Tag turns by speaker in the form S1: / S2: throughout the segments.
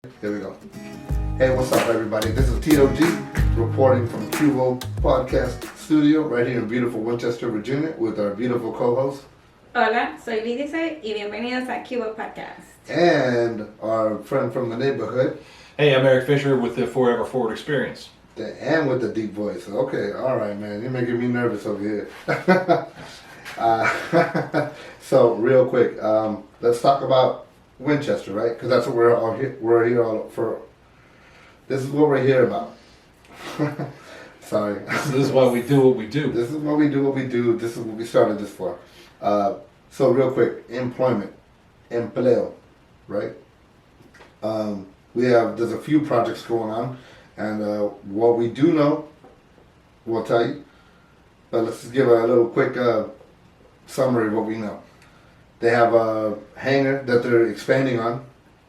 S1: Here we go. Hey, what's up, everybody? This is Tito G reporting from Cubo Podcast Studio right here in beautiful Winchester, Virginia, with our beautiful co-host.
S2: Hola, soy Lidice y bienvenidos a Cubo Podcast.
S1: And our friend from the neighborhood.
S3: Hey, I'm Eric Fisher with the Forever Forward Experience.
S1: And with the deep voice. Okay, all right, man. You're making me nervous over here. So, real quick, let's talk about Winchester, right? Because that's what we're here all for. This is what we're here about. Sorry.
S3: This is why we do what we do.
S1: This is why we do what we do. This is what we started this for. So real quick, employment, empleo, right? There's a few projects going on, and what we do know, we'll tell you. But let's just give a little quick summary of what we know. They have a hangar that they're expanding on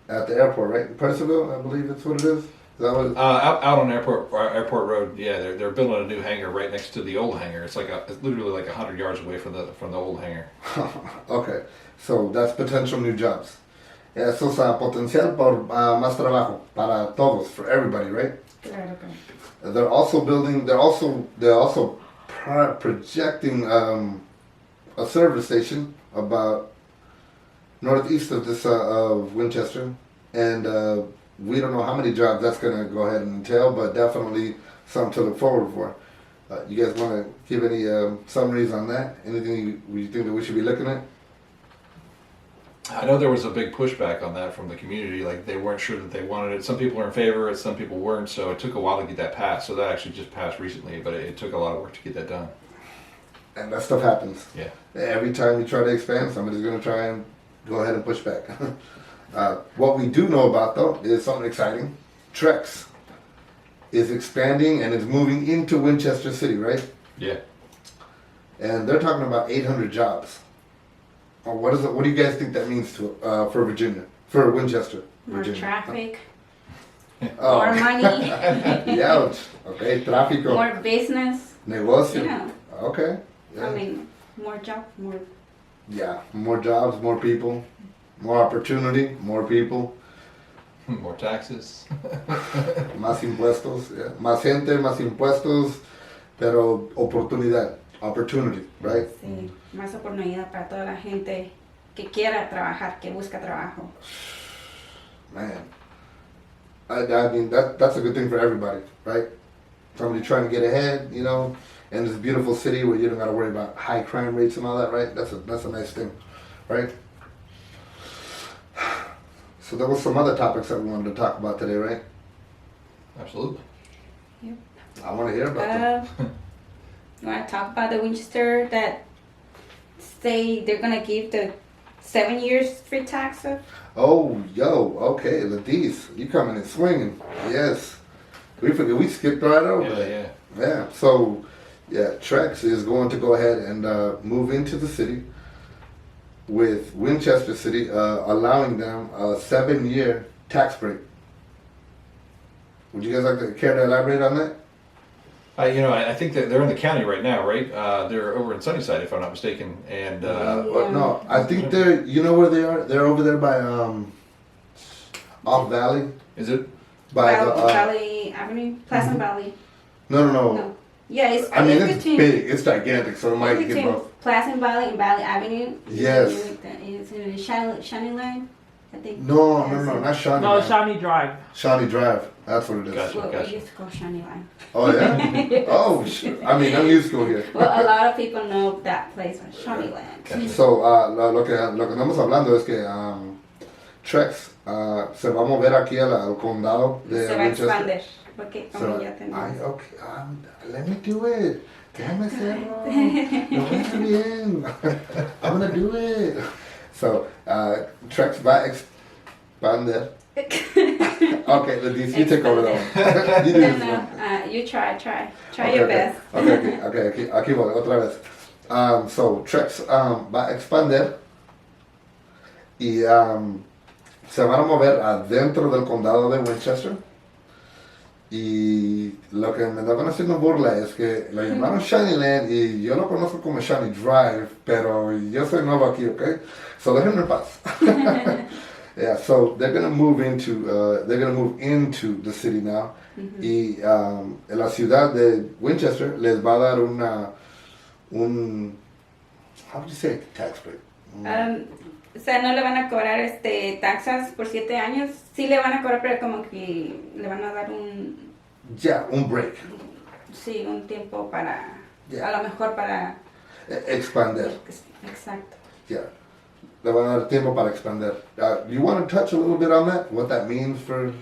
S1: at the airport, right? Percival, I believe that's what it is. Is that what it is?
S3: Out on Airport Road, yeah, they're building a new hangar right next to the old hangar. It's literally like 100 yards away from the old hangar.
S1: Okay, so that's potential new jobs. Eso es potencial por más trabajo para todos, for everybody, right?
S2: Claro.
S1: They're also building. They're also projecting a service station about northeast of this of Winchester, and we don't know how many jobs that's going to go ahead and entail, but definitely something to look forward for. You guys want to give any summaries on that? Anything you think that we should be looking at?
S3: I know there was a big pushback on that from the community. Like, they weren't sure that they wanted it. Some people were in favor, some people weren't. So it took a while to get that passed. So that actually just passed recently, but it took a lot of work to get that done.
S1: And that stuff happens.
S3: Yeah.
S1: Every time you try to expand, somebody's going to try and go ahead and push back. What we do know about, though, is something exciting. Trex is expanding and is moving into Winchester City, right?
S3: Yeah.
S1: And they're talking about 800 jobs. What is it? What do you guys think that means to for Virginia, for Winchester,
S2: More
S1: Virginia?
S2: traffic,
S1: Oh.
S2: more money,
S1: Ouch. Okay, tráfico.
S2: more business.
S1: Negocio.
S2: Yeah.
S1: Okay. Yeah.
S2: I mean, more job, more.
S1: Yeah, more jobs, more people, more opportunity, more people,
S3: More taxes.
S1: más impuestos, yeah. Más gente, más impuestos, pero oportunidad, opportunity, right?
S2: Sí, más oportunidad para toda la gente que quiera trabajar, que busca trabajo.
S1: Man, I mean that's a good thing for everybody, right? Somebody trying to get ahead, you know, in this beautiful city where you don't got to worry about high crime rates and all that, right? That's a nice thing, right? So there was some other topics that we wanted to talk about today, right?
S3: Absolutely.
S2: Yep.
S1: I want to hear about them.
S2: You want to talk about the Winchester that say they're gonna give the 7 years free taxes?
S1: Oh, yo, okay, Ladis, you coming and swinging? Yes, we skipped right over that. Yeah. So, yeah, Trex is going to go ahead and move into the city with Winchester City, allowing them a 7-year tax break. Would you guys like to care to elaborate on that?
S3: I think that they're in the county right now, right? They're over in Sunnyside, if I'm not mistaken. And
S1: No, I think they're. You know where they are? They're over there by off Valley.
S3: is it?
S1: By
S2: Valley Avenue, Pleasant Valley.
S1: No.
S2: No. Yeah, it's.
S1: I mean, it's
S2: between,
S1: big. It's gigantic, so it might get
S2: between
S1: both.
S2: Pleasant Valley and Valley Avenue.
S1: Yes.
S2: It's in the Shiny Line, I think.
S1: No, not Shawnee.
S4: No,
S1: Drive.
S4: Shawnee Drive.
S1: Shawnee Drive. That's what it is.
S3: Gotcha.
S2: Well,
S3: Gotcha.
S2: we used to call Shiny Line.
S1: Oh yeah. Oh shit. I mean, I'm new school here.
S2: Well, a lot of people know that place as Shiny Line.
S1: So lo que estamos hablando es que Trex se va a mover aquí al condado de
S2: Se va a
S1: Winchester.
S2: expandir, porque como ya tenemos.
S1: Okay, let me do it. Déjame hacerlo. Lo voy a hacer bien. I'm gonna do it. So, Trex va a expandir. Okay, Ladis, you take over that one. You do this one.
S2: You try your best.
S1: Okay, aquí voy, otra vez. So, Trex va a expandir y se van a mover adentro del condado de Winchester. Y lo que me estaban haciendo burla es que lo llamaron Shiny Land y yo lo conozco como Shiny Drive, pero yo soy nuevo aquí, ¿ok? So déjenme en paz. Yeah, so they're gonna move into the city now. Y la ciudad de Winchester les va a dar un how do you say tax break?
S2: O sea, no le van a cobrar taxas por 7 años. Sí le van a cobrar, pero como que le van a dar
S1: un break.
S2: Sí, un tiempo para,
S1: Yeah.
S2: a lo mejor para
S1: Expander.
S2: Exacto.
S1: Yeah. Le van a dar tiempo para expander. You want to touch a little bit on that? What that means for?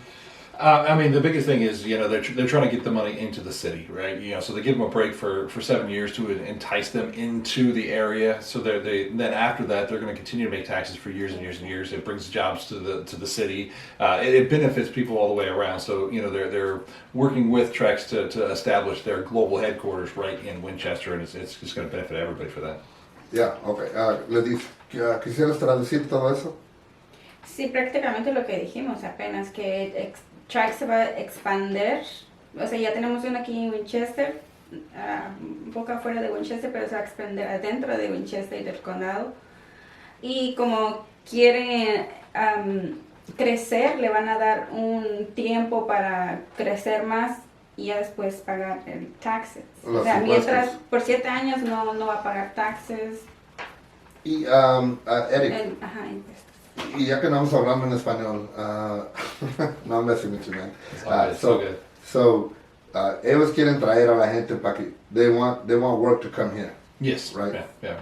S3: I mean, the biggest thing is, they're trying to get the money into the city, right? So they give them a break for 7 years to entice them into the area. So then after that, they're going to continue to make taxes for years and years and years. It brings jobs to the city. It benefits people all the way around. So they're working with Trex to establish their global headquarters right in Winchester, and it's just going to benefit everybody for that.
S1: Yeah. Okay. Ledis, ¿quisieras traducir todo eso?
S2: Sí, prácticamente lo que dijimos apenas, que Track se va a expander. O sea, ya tenemos uno aquí en Winchester, un poco afuera de Winchester, pero se va a expandir adentro de Winchester y del condado. Y como quieren crecer, le van a dar un tiempo para crecer más y ya después pagar el taxes.
S1: Los
S2: o sea,
S1: impuestos.
S2: mientras por 7 años no va a pagar taxes.
S1: Y Eric.
S2: Impuestos.
S1: Y ya que no estamos hablando en español, no I'm messing with you, man.
S3: It's all good.
S1: So, ellos quieren traer a la gente para que they want work to come here.
S3: Yes.
S1: Right.
S3: Yeah.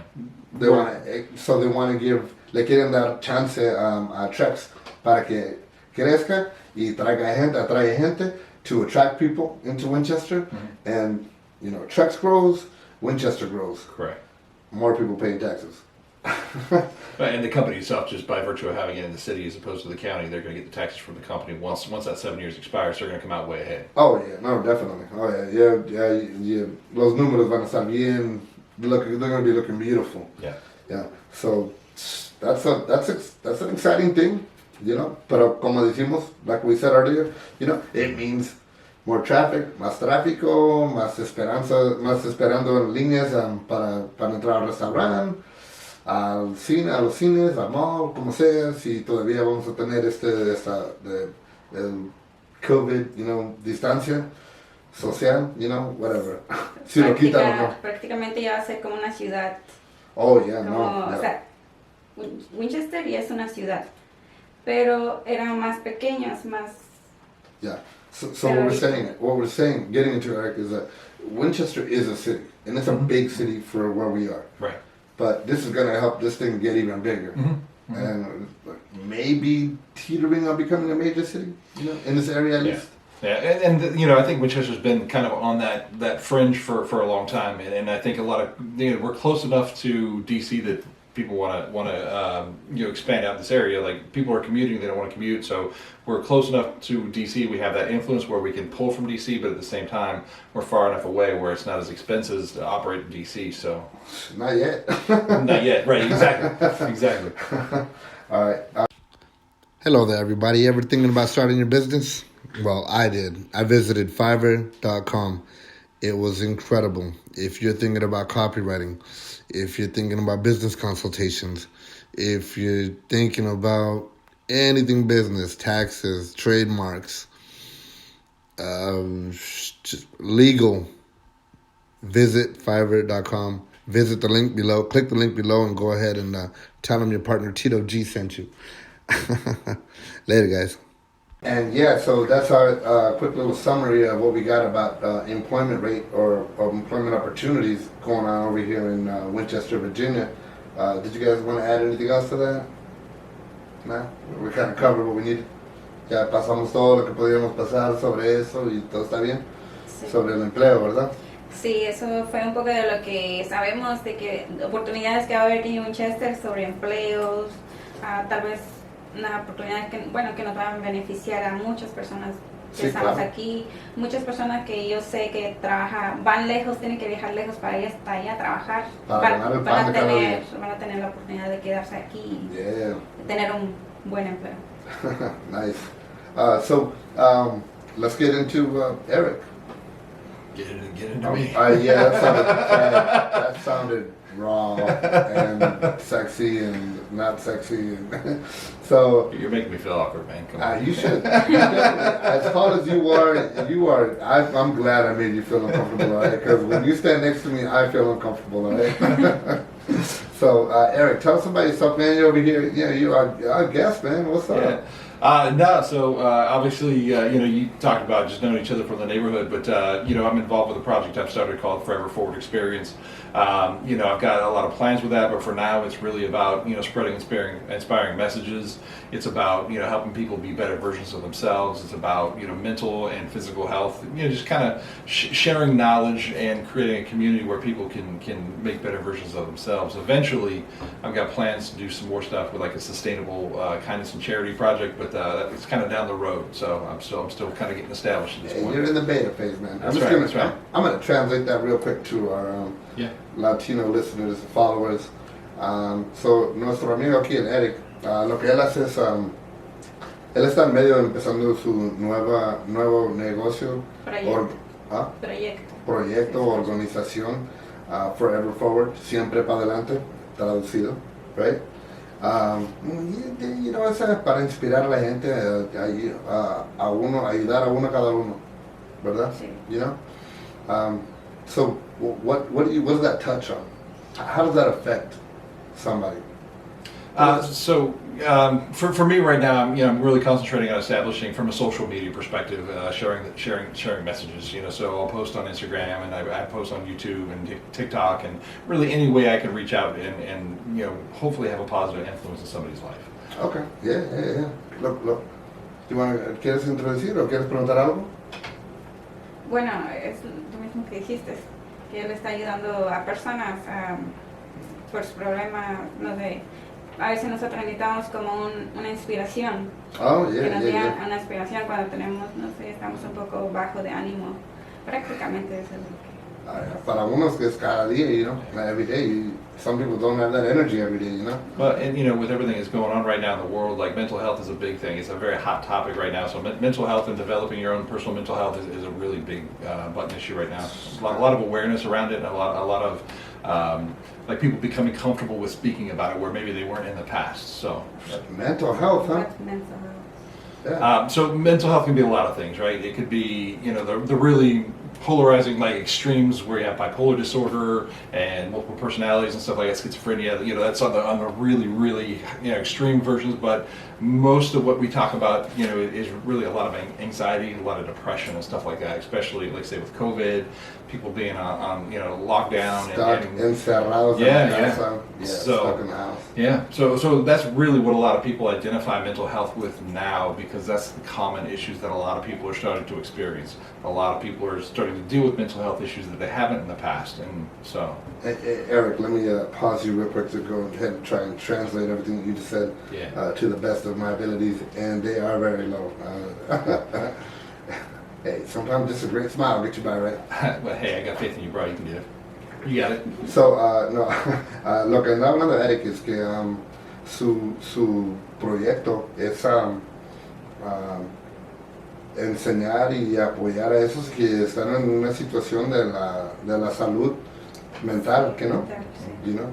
S1: They want to give, le quieren dar chance a Trex para que crezca y atrae gente to attract people into Winchester, and Trex grows, Winchester grows.
S3: Correct.
S1: More people paying taxes.
S3: Right, and the company itself, just by virtue of having it in the city as opposed to the county, they're going to get the taxes from the company. Once that 7 years expires, they're going to come out way ahead.
S1: Oh yeah, no, definitely. Oh yeah. Los números van a estar bien. They're going to be looking beautiful. Yeah. So that's an exciting thing, Pero como decimos, like we said earlier, it means more traffic, más tráfico, más esperando en líneas para entrar al restaurante, a los cines, al mall, como sea, si todavía vamos a tener el COVID, distancia social, whatever. Si lo quitan o no.
S2: Prácticamente ya va a ser como una ciudad.
S1: Oh, yeah,
S2: O sea, Winchester ya es una ciudad, pero eran más pequeños, más.
S1: Yeah. So what we're saying, getting into Eric, is that Winchester is a city, and it's a big city for where we are.
S3: Right.
S1: But this is going to help this thing get even bigger, and maybe teetering on becoming a major city, in this area at least.
S3: Yeah, and I think Winchester's been kind of on that fringe for a long time, and I think a lot of we're close enough to DC that people want to expand out this area. Like people are commuting, they don't want to commute, so we're close enough to DC. We have that influence where we can pull from DC, but at the same time, we're far enough away where it's not as expensive to operate in DC. So
S1: Not yet.
S3: not yet, right? Exactly.
S1: All right. Hello there, everybody. Ever thinking about starting your business? Well, I did. I visited Fiverr.com. It was incredible. If you're thinking about copywriting, if you're thinking about business consultations, if you're thinking about anything business, taxes, trademarks, just legal, visit Fiverr.com. Visit the link below. Click the link below and go ahead and tell them your partner Tito G sent you. Later, guys. And yeah, so that's our quick little summary of what we got about employment rate or employment opportunities going on over here in Winchester, Virginia. Did you guys want to add anything else to that? No? We kind of covered what we needed. Ya pasamos todo lo que podíamos pasar sobre eso y todo está bien.
S2: Sí.
S1: Sobre el empleo, ¿verdad?
S2: Sí, eso fue un poco de lo que sabemos, de que oportunidades que va a haber aquí en Winchester sobre empleos, tal vez una oportunidad que nos va a beneficiar a muchas personas que
S1: Sí,
S2: estamos
S1: claro.
S2: aquí, muchas personas que yo sé que van lejos, tienen que viajar lejos para ir hasta allá a trabajar,
S1: Para ganar el pan de cada día.
S2: van a tener la oportunidad de quedarse aquí y
S1: Yeah.
S2: de tener un buen empleo.
S1: Nice. So let's get into Eric.
S3: Get into me.
S1: Yeah, that sounded wrong and sexy and not sexy, and so
S3: You're making me feel awkward, man. Come on.
S1: you should. As tall as you are. I'm glad I made you feel uncomfortable, right? Because when you stand next to me, I feel uncomfortable, right? So, Eric, tell us about yourself, man. You're over here. Yeah, you are our guest, man. What's up?
S3: Yeah. No, so obviously, you talked about just knowing each other from the neighborhood, but I'm involved with a project I've started called Forever Forward Experience. I've got a lot of plans with that, but for now, it's really about spreading inspiring messages. It's about helping people be better versions of themselves. It's about mental and physical health. Just kind of sharing knowledge and creating a community where people can make better versions of themselves. Eventually, I've got plans to do some more stuff with like a sustainable kindness and charity project, but it's kind of down the road. So I'm still kind of getting established at this point.
S1: You're in the beta phase, man.
S3: That's right.
S1: I'm going to translate that real quick to our Latino listeners and followers. So nuestro amigo aquí, el Eric, lo que él hace es, él está en medio empezando su nuevo negocio, proyecto, organización, Forever Forward, siempre para adelante, traducido, right? Eso es para inspirar a la gente, a uno, ayudar a uno cada uno, ¿verdad?
S2: Sí.
S1: So what does that touch on? How does that affect somebody?
S3: For me right now, I'm really concentrating on establishing from a social media perspective, sharing messages. So I'll post on Instagram and I post on YouTube and TikTok and really any way I can reach out and hopefully have a positive influence in somebody's life.
S1: Okay, yeah. Look. ¿Quieres introducir o quieres preguntar algo?
S2: Bueno, es lo mismo que dijiste, que él está ayudando a personas por su problema, a veces nosotros necesitamos como una inspiración.
S1: Oh,
S2: que nos diga
S1: yeah.
S2: una inspiración cuando tenemos, estamos un poco bajo de ánimo. Prácticamente eso es lo que...
S1: Para unos es cada día, every day. Some people don't have that energy every day,
S3: But with everything that's going on right now in the world, like mental health is a big thing. It's a very hot topic right now. So mental health and developing your own personal mental health is a really big button issue right now. A lot of awareness around it, and a lot of like people becoming comfortable with speaking about it where maybe they weren't in the past. So
S1: mental health, huh?
S2: What's mental health?
S1: Yeah.
S3: So mental health can be a lot of things, right? It could be the really polarizing like extremes where you have bipolar disorder and multiple personalities and stuff like that, schizophrenia. That's on the really extreme versions. But most of what we talk about, is really a lot of anxiety, a lot of depression and stuff like that. Especially, like say with COVID, people being on lockdown
S1: Stuck, encerrados en la casa. Stuck in the house.
S3: Yeah, so that's really what a lot of people identify mental health with now, because that's the common issues that a lot of people are starting to experience. A lot of people are starting to deal with mental health issues that they haven't in the past, and so.
S1: Hey, Eric, let me pause you real quick to go ahead and try and translate everything you just said to the best of my abilities, and they are very low. Hey, sometimes just a great smile will get you by, right?
S3: But hey, I got faith in you, bro. You can do it. You got it.
S1: So, no, lo que andaba hablando de Eric es que su proyecto es enseñar y apoyar a esos que están en una situación de la salud mental, que no,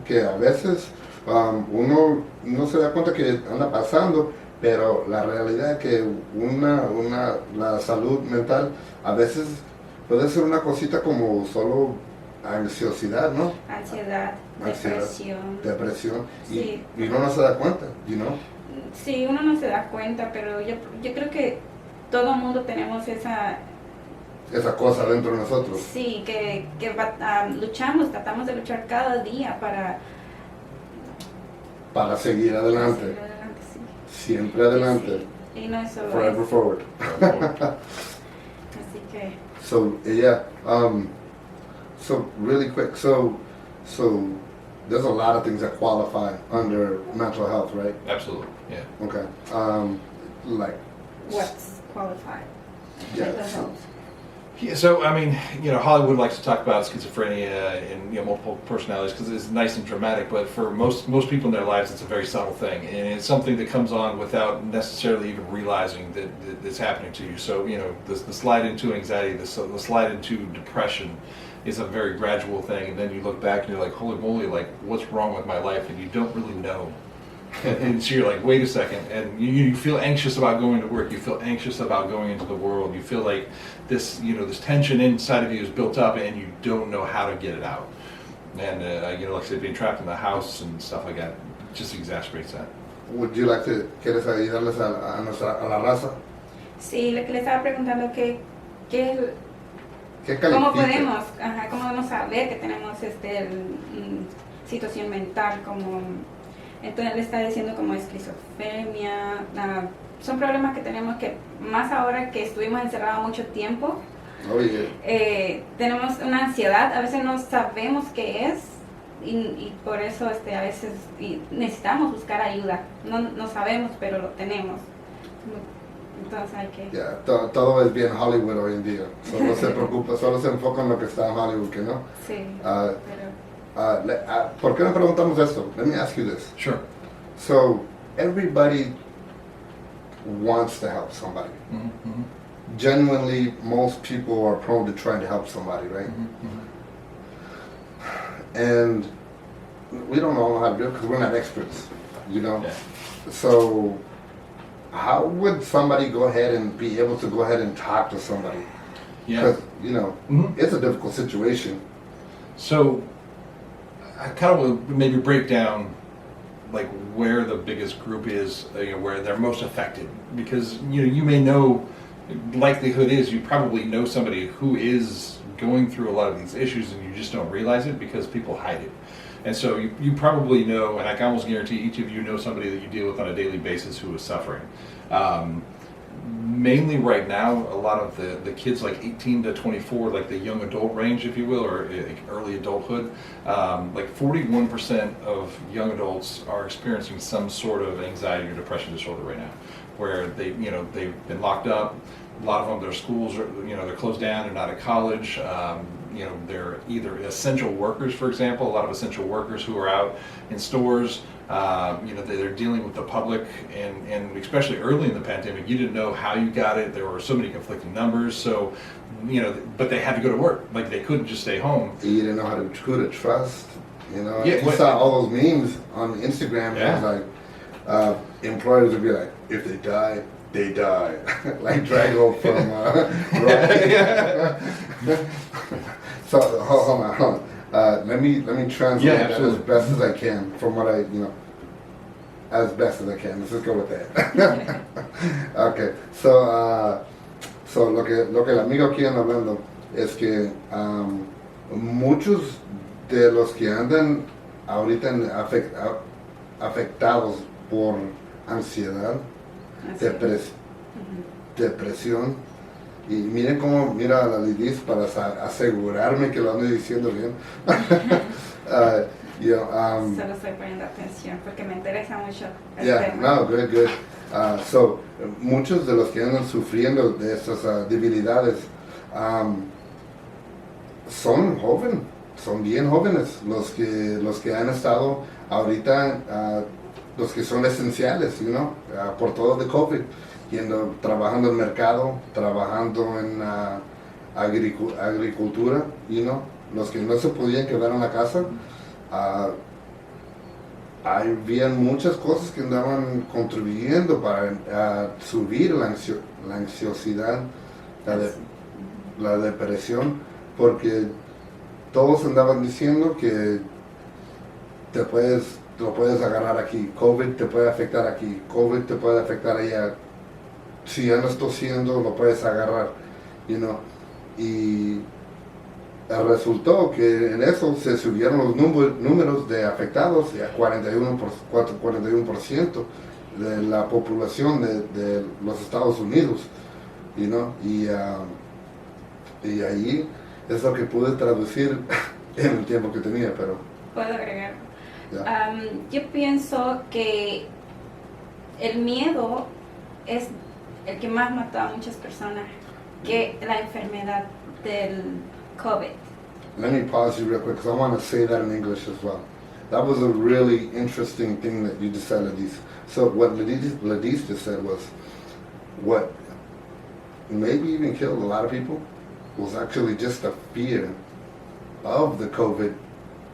S1: que a veces uno no se da cuenta que anda pasando, pero la realidad es que la salud mental a veces puede ser una cosita como solo ansiosidad, ¿no?
S2: Ansiedad,
S1: depresión,
S2: sí.
S1: y uno no se da cuenta,
S2: Sí, uno no se da cuenta, pero yo creo que todo el mundo tenemos esa
S1: cosa dentro de nosotros.
S2: Sí, que luchamos, tratamos de luchar cada día para
S1: seguir adelante.
S2: Sí.
S1: Siempre adelante.
S2: Sí. Y no es solo
S1: Forever forward.
S2: Así que.
S1: So so really quick. So there's a lot of things that qualify under mental health, right?
S3: Absolutely. Yeah.
S1: Okay. Like.
S2: What's qualified?
S1: Yeah.
S2: Mental health.
S3: Yeah, so I mean, Hollywood likes to talk about schizophrenia and multiple personalities because it's nice and dramatic. But for most people in their lives, it's a very subtle thing, and it's something that comes on without necessarily even realizing that it's happening to you. So the slide into anxiety, the slide into depression, is a very gradual thing, and then you look back and you're like, holy moly, like what's wrong with my life, and you don't really know. And so you're like, wait a second, and you feel anxious about going to work. You feel anxious about going into the world. You feel like this, this tension inside of you is built up, and you don't know how to get it out. And like I said, being trapped in the house and stuff like that just exacerbates that.
S1: Would you like to, ¿quieres ayudarles a la raza?
S2: Sí, lo que le estaba preguntando que
S1: ¿Qué
S2: cómo
S1: califica?
S2: podemos saber que tenemos situación mental, como entonces le está diciendo como esquizofrenia, son problemas que tenemos que más ahora que estuvimos encerrados mucho tiempo.
S1: Oh, yeah.
S2: Tenemos una ansiedad, a veces no sabemos qué es y por eso a veces necesitamos buscar ayuda. No sabemos, pero lo tenemos. Entonces hay que...
S1: Yeah, todo es bien Hollywood hoy en día. Solo se preocupa, solo se enfoca en lo que está en Hollywood, que no.
S2: Sí,
S1: pero... ¿Por qué no preguntamos esto? Let me ask you this.
S3: Sure.
S1: So, everybody wants to help somebody.
S3: Mm-hmm.
S1: Genuinely, most people are prone to trying to help somebody, right?
S3: Mm-hmm.
S1: And we don't all know how to do it because we're not experts,
S3: Yeah.
S1: So, how would somebody go ahead and be able to go ahead and talk to somebody?
S3: Yeah.
S1: Because, it's a difficult situation.
S3: So I kind of will maybe break down like where the biggest group is, where they're most affected, because you may know, likelihood is you probably know somebody who is going through a lot of these issues and you just don't realize it because people hide it. And so you probably know, and I can almost guarantee each of you know somebody that you deal with on a daily basis who is suffering. Mainly right now, a lot of the kids like 18 to 24, like the young adult range, if you will, or early adulthood, like 41% of young adults are experiencing some sort of anxiety or depression disorder right now, where they've been locked up. A lot of them, their schools are, they're closed down. They're not at college. They're either essential workers, for example. A lot of essential workers who are out in stores. They're dealing with the public, and especially early in the pandemic, you didn't know how you got it. There were so many conflicting numbers. So, but they had to go to work. Like they couldn't just stay home.
S1: You didn't know who to trust.
S3: Yeah,
S1: you saw all those memes on Instagram.
S3: Yeah.
S1: And it was like employers would be like, if they die, they die. Like Drago from So hold on. Let me translate that as best as I can from what as best as I can. Let's just go with that. Okay. So lo que el amigo aquí anda hablando es que muchos de los que andan ahorita afectados por ansiedad, depresión, y miren cómo mira a la Lidis para asegurarme que lo ando diciendo bien.
S2: Solo estoy poniendo atención porque me interesa mucho el tema.
S1: No, good. So, muchos de los que andan sufriendo de estas debilidades son bien jóvenes, los que han estado ahorita, los que son esenciales, por todo de COVID, trabajando en mercado, trabajando en agricultura, los que no se podían quedar en la casa. Habían muchas cosas que andaban contribuyendo para subir la ansiosidad, la depresión, porque todos andaban diciendo que lo puedes agarrar aquí, COVID te puede afectar aquí, COVID te puede afectar allá, si andas tosiendo lo puedes agarrar, y resultó que en eso se subieron los números de afectados a 41% de la población de los Estados Unidos, y ahí es lo que pude traducir en el tiempo que tenía, pero...
S2: ¿Puedo agregar?
S1: Yeah.
S2: Yo pienso que el miedo es el que más mató a muchas personas. que la enfermedad del COVID.
S1: Let me pause you real quick because I want to say that in English as well. That was a really interesting thing that you just said, Ladis. So what Ladis just said was what maybe even killed a lot of people was actually just the fear of the COVID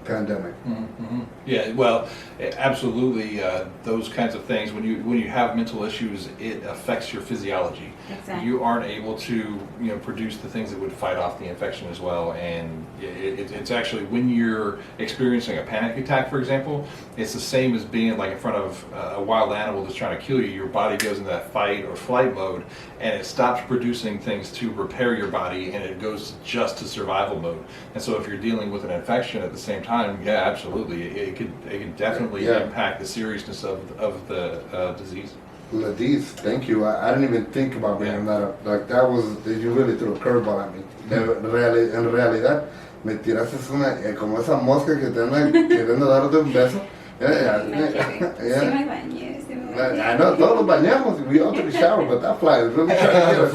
S1: pandemic.
S3: Mm-hmm. Yeah, well, absolutely. Those kinds of things. When you have mental issues, it affects your physiology.
S2: Exactly.
S3: You aren't able to produce the things that would fight off the infection as well. And it's actually when you're experiencing a panic attack, for example, it's the same as being like in front of a wild animal that's trying to kill you. Your body goes into that fight or flight mode, and it stops producing things to repair your body, and it goes just to survival mode. And so if you're dealing with an infection at the same time, yeah, absolutely, it could definitely impact the seriousness of the disease.
S1: Ladis, thank you. I didn't even think about bringing that up. Like that was, you really threw a curveball at me. En realidad, me tiraste como esa mosca que te anda queriendo darte un beso.
S2: Sí me bañé.
S1: I know, todos nos bañamos. We all took a shower, but that fly is really trying to get us.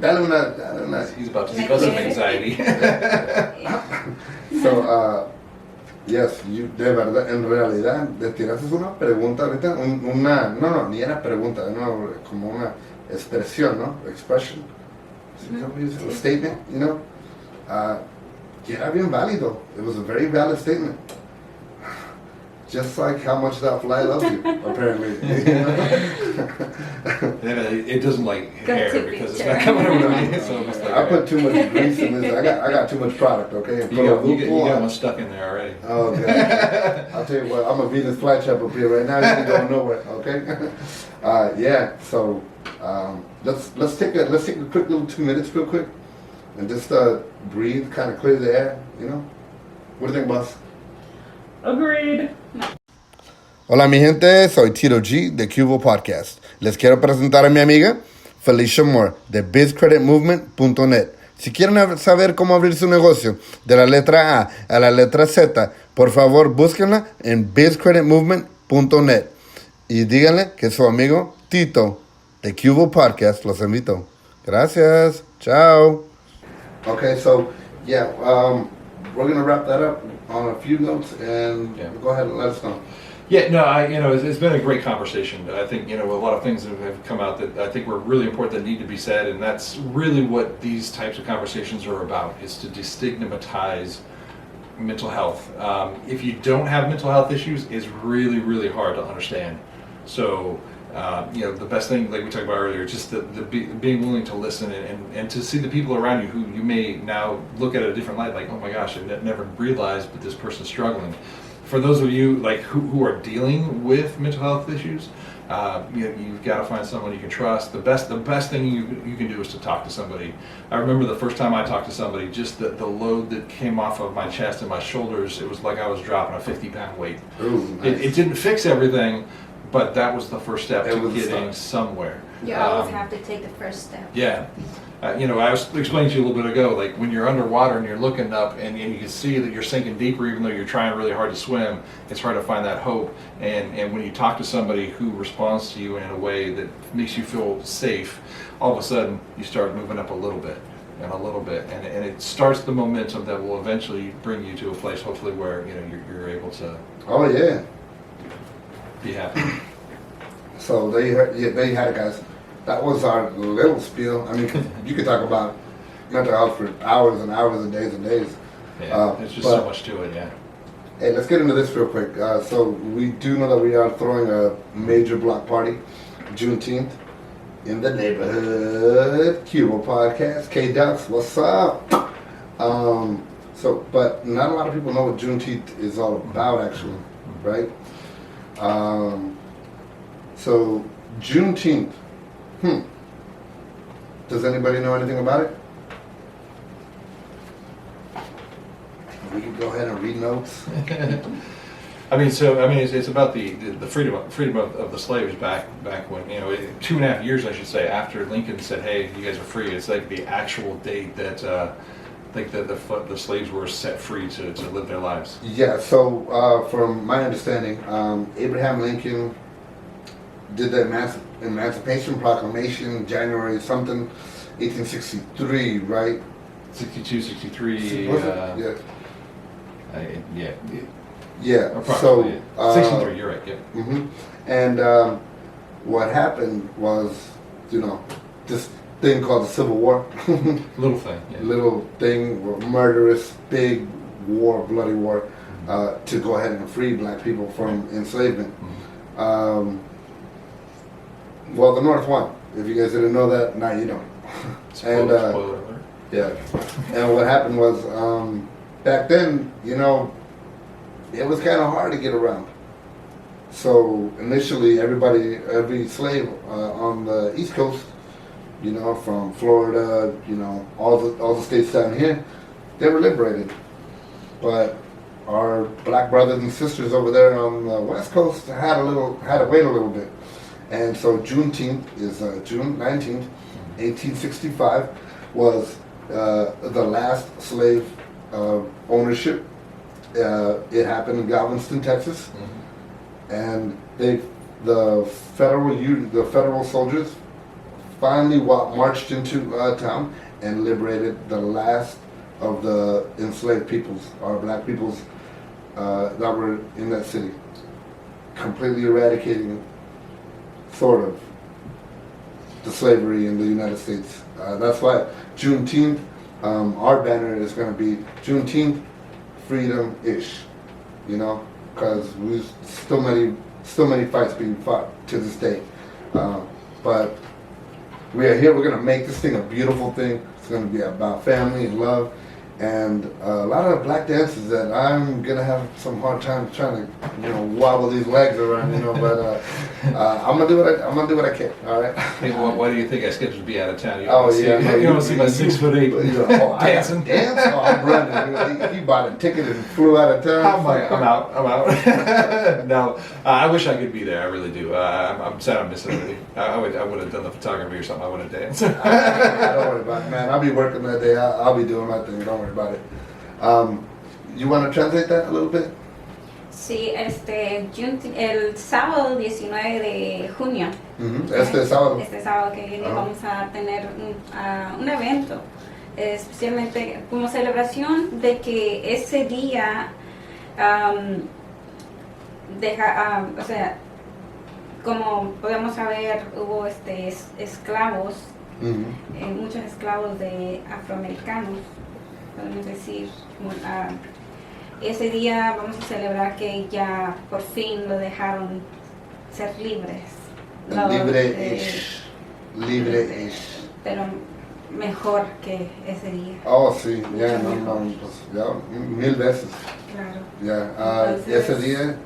S1: Dale una.
S3: He's about to give us some anxiety.
S1: So, yes, de verdad, en realidad, te tiraste una pregunta ahorita, no, ni era pregunta, no, como una expresión, ¿no? Expression. A statement, que era bien válido. It was a very valid statement. Just like how much that fly loves you, apparently.
S3: It doesn't like hair because it's
S2: picture.
S3: not coming around. So it's like,
S1: I put too much grease in this. I got too much product, okay?
S3: you got one stuck in there already.
S1: Oh, God. I'll tell you what, I'm a Venus flytrap up here right now. You ain't going nowhere, okay? Yeah, so let's take a quick little 2 minutes real quick and just breathe, kind of clear the air, What do you think, boss?
S4: Agreed.
S1: Hola mi gente, soy Tito G de Cubo Podcast. Les quiero presentar a mi amiga Felicia Moore de bizcreditmovement.net. Si quieren saber cómo abrir su negocio de la letra A a la letra Z, por favor búsquenla en bizcreditmovement.net y díganle que su amigo Tito de Cubo Podcast los invitó. Gracias. Chao. Okay, so yeah, we're gonna wrap that up on a few notes, and go ahead and let us know.
S3: Yeah, no, it's been a great conversation. I think, a lot of things have come out that I think were really important that need to be said, and that's really what these types of conversations are about, is to destigmatize mental health. If you don't have mental health issues, it's really, really hard to understand. So, the best thing, like we talked about earlier, just being willing to listen and to see the people around you who you may now look at a different light, like, oh my gosh, I never realized that this person's struggling. For those of you like who are dealing with mental health issues, you've got to find someone you can trust. The best thing you can do is to talk to somebody. I remember the first time I talked to somebody, just the load that came off of my chest and my shoulders, it was like I was dropping a 50-pound weight.
S1: Ooh, nice.
S3: It didn't fix everything, but that was the first step to getting
S1: stuff.
S3: somewhere.
S2: You always have to take the first step.
S3: Yeah. I was explaining to you a little bit ago, like when you're underwater and you're looking up and you can see that you're sinking deeper even though you're trying really hard to swim, it's hard to find that hope. And when you talk to somebody who responds to you in a way that makes you feel safe, all of a sudden you start moving up a little bit and a little bit. And it starts the momentum that will eventually bring you to a place hopefully where you're able to be happy.
S1: So they had it, guys. That was our little spiel. I mean, you could talk about mental health for hours and hours and days.
S3: Yeah, there's just so much to it, yeah.
S1: Hey, let's get into this real quick. So we do know that we are throwing a major block party, Juneteenth, in the neighborhood. Cubo Podcast, K-Ducks, what's up? But not a lot of people know what Juneteenth is all about, actually, right? So Juneteenth. Does anybody know anything about it? We can go ahead and read notes.
S3: It's about the freedom of the slaves back when 2.5 years, I should say, after Lincoln said, "Hey, you guys are free." It's like the actual date that the slaves were set free to live their lives.
S1: Yeah. So from my understanding, Abraham Lincoln did the Emancipation Proclamation, January something, 1863, right?
S3: 62, 63.
S1: Was it? Yeah.
S3: Yeah.
S1: Yeah.
S3: Approximately.
S1: So
S3: 63. You're right. Yeah.
S1: hmm And what happened was, this thing called the Civil War,
S3: Little thing. Yeah.
S1: little thing, murderous, big war, bloody war, to go ahead and free black people from enslavement.
S3: Mhm.
S1: Well, the North won. If you guys didn't know that, now you know.
S3: Spoiler alert.
S1: Yeah. And what happened was, back then, it was kind of hard to get around. So initially, every slave on the East Coast, from Florida, all the states down here, they were liberated. But our black brothers and sisters over there on the West Coast had to wait a little bit. And so Juneteenth is June 19th, 1865, was the last slave ownership. It happened in Galveston, Texas, and the federal soldiers finally marched into town and liberated the last of the enslaved peoples, our black peoples that were in that city, completely eradicating, sort of, the slavery in the United States. That's why Juneteenth, our banner is going to be Juneteenth Freedom-ish, because we still many fights being fought to this day. But we are here. We're going to make this thing a beautiful thing. It's going to be about family and love, and a lot of black dances that I'm going to have some hard time trying to, wobble these legs around, But I'm gonna do what I can. All right.
S3: Hey, why do you think I scheduled to be out of town? You
S1: You
S3: don't see my 6'8" dancing.
S1: Dance? Oh, I'm running. He bought a ticket and flew out of town.
S3: I'm out. No, I wish I could be there. I really do. I'm sad I'm missing everything. I would have done the photography or something. I would have danced.
S1: Don't worry about it, man. I'll be working that day. I'll be doing my thing. Don't worry about it. You want to translate that a little bit?
S2: Sí, el sábado 19 de junio.
S1: Este sábado.
S2: Este sábado que viene vamos a tener un evento, especialmente como celebración de que ese día, o sea, como podemos saber, hubo esclavos, muchos esclavos de afroamericanos, podemos decir. Ese día vamos a celebrar que ya por fin lo dejaron ser libres.
S1: Libre-ish.
S2: Pero mejor que ese día.
S1: Oh, sí, ya, pues, ya, 1000 veces.
S2: Claro.
S1: Ya, ese día,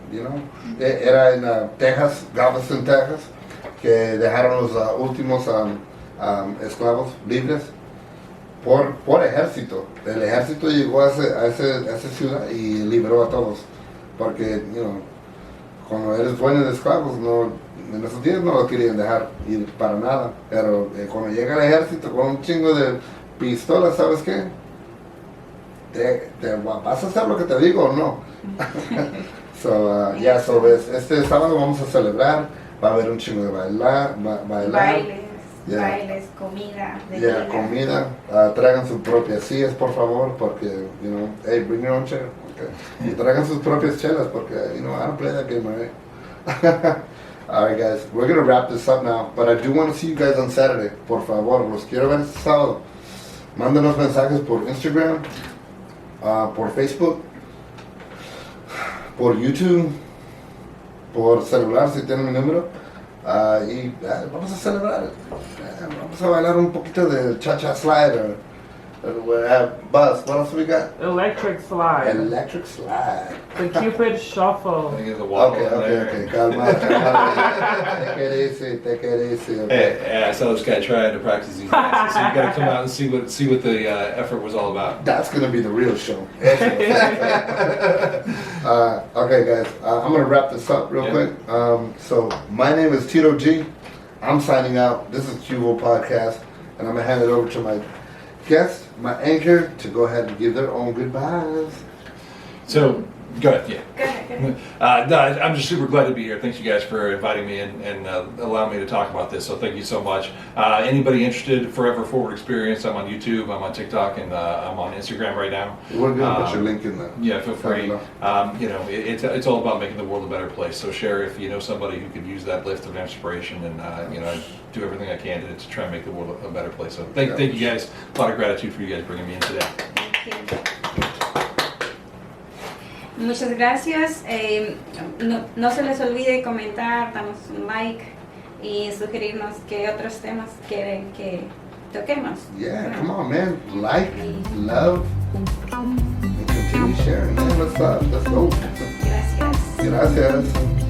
S1: era en Texas, Galveston, Texas, que dejaron los últimos esclavos libres por ejército. El ejército llegó a esa ciudad y liberó a todos. Porque, cuando eres dueño de esclavos, en esos días no lo querían dejar ir para nada. Pero cuando llega el ejército con un chingo de pistolas, ¿sabes qué? ¿Te vas a hacer lo que te digo o no? Este sábado vamos a celebrar. Va a haber un chingo de bailar.
S2: Bailes, comida, bebida.
S1: Comida. Traigan sus propias sillas, por favor, porque, hey, bring your own chair. Okay. Y traigan sus propias chelas, porque, I don't play that game, right? Alright, guys, we're going to wrap this up now, but I do want to see you guys on Saturday. Por favor, los quiero ver este sábado. Mándenos mensajes por Instagram, por Facebook, por YouTube, por celular si tienen mi número. Y vamos a celebrar. Vamos a bailar un poquito de cha-cha slide. Buzz, what else we got?
S4: Electric slide.
S1: Electric slide.
S4: The Cupid
S3: I
S4: shuffle.
S3: think it's a walk
S1: Okay. Calma. Take it easy. Okay.
S3: Hey, I saw this guy trying to practice these dances, so you got to come out and see what the effort was all about.
S1: That's gonna be the real show. Okay, guys. I'm gonna wrap this up real quick. So my name is Tito G. I'm signing out. This is Cubo Podcast, and I'm gonna hand it over to my guest, my anchor, to go ahead and give their own goodbyes.
S3: So Go ahead, yeah.
S2: Go ahead.
S3: No, I'm just super glad to be here. Thanks you guys for inviting me and allowing me to talk about this. So thank you so much. Anybody interested, Forever Forward Experience, I'm on YouTube, I'm on TikTok, and I'm on Instagram right now.
S1: We're gonna put your link in there.
S3: Yeah, feel free.
S1: Hello.
S3: It's all about making the world a better place. So share if you know somebody who could use that lift of inspiration, and I do everything I can to try and make the world a better place. So thank you guys. A lot of gratitude for you guys bringing me in today.
S2: Thank you. Muchas gracias. No se les olvide comentar, darnos un like y sugerirnos qué otros temas quieren que toquemos.
S1: Yeah, come on, man. Like, love, and continue sharing. Man, what's up? Let's go.
S2: Gracias.
S1: Gracias.